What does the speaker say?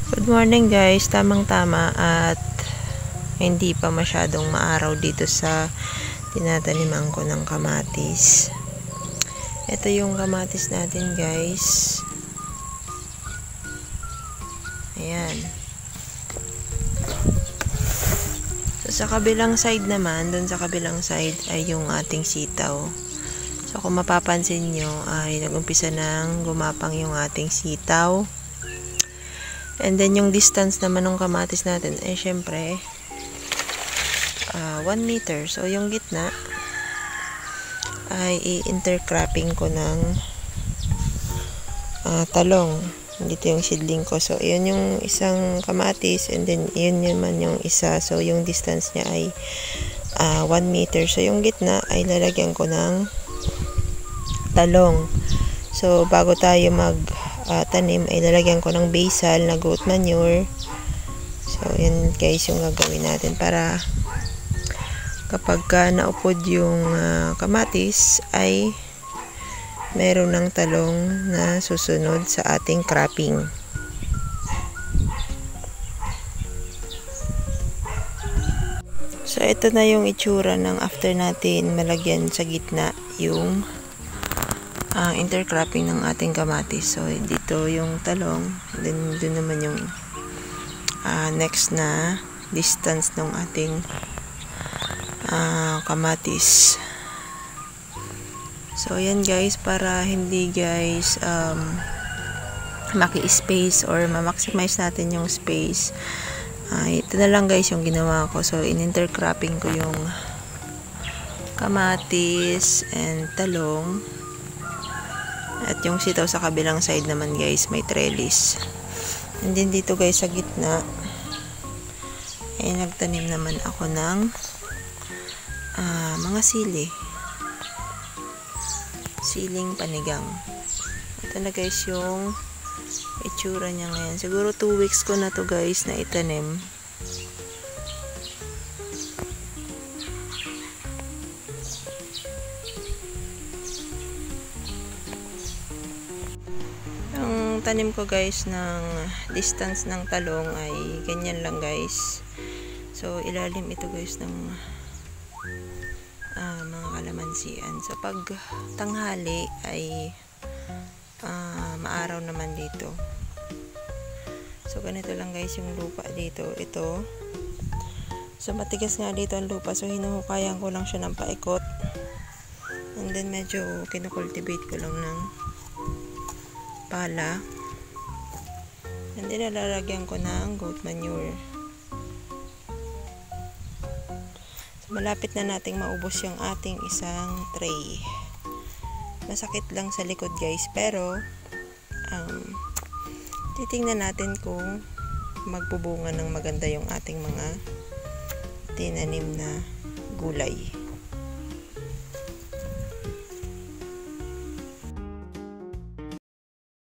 Good morning guys, tamang-tama at hindi pa masyadong maaraw dito sa tinataniman ko ng kamatis. Ito yung kamatis natin guys. Ayan. So sa kabilang side naman, dun sa kabilang side ay yung ating sitaw. So kung mapapansin nyo ay nag-umpisa ng gumapang yung ating sitaw. And then yung distance naman ng kamatis natin ay syempre 1 meter. So yung gitna ay i-intercropping ko ng talong. Dito yung seedling ko. So yun yung isang kamatis and then yun naman yung isa. So yung distance niya ay 1 meter. So yung gitna ay lalagyan ko ng talong. So bago tayo tanim ay lalagyan ko ng basil na goat manure. So yan guys yung gagawin natin para kapag naupod yung kamatis ay meron ng talong na susunod sa ating cropping. So ito na yung itsura ng after natin malagyan sa gitna yung intercropping ng ating kamatis. So dito yung talong, then dun naman yung next na distance ng ating kamatis. So yan guys, para hindi guys maki-space or ma-maximize natin yung space, ito na lang guys yung ginawa ko. So in-intercropping ko yung kamatis and talong. At yung sitaw sa kabilang side naman guys, may trellis. And then dito guys sa gitna, ay nagtanim naman ako ng mga siling panigang. Ito na guys yung itsura niya ngayon. Siguro 2 weeks ko na to guys na itanim. Tanim ko guys ng distance ng talong ay ganyan lang guys. So ilalim ito guys ng mga kalamansian. So pag tanghali ay maaraw naman dito. So ganito lang guys yung lupa dito. Ito. So matigas nga dito ang lupa. So hinuhukayan ko lang siya ng paikot. And then medyo kinukultivate ko lang ng pala. And then nalalagyan ko ng goat manure. So, malapit na nating maubos yung ating isang tray. Masakit lang sa likod guys, pero titingnan natin kung magbubunga ng maganda yung ating mga tinanim na gulay.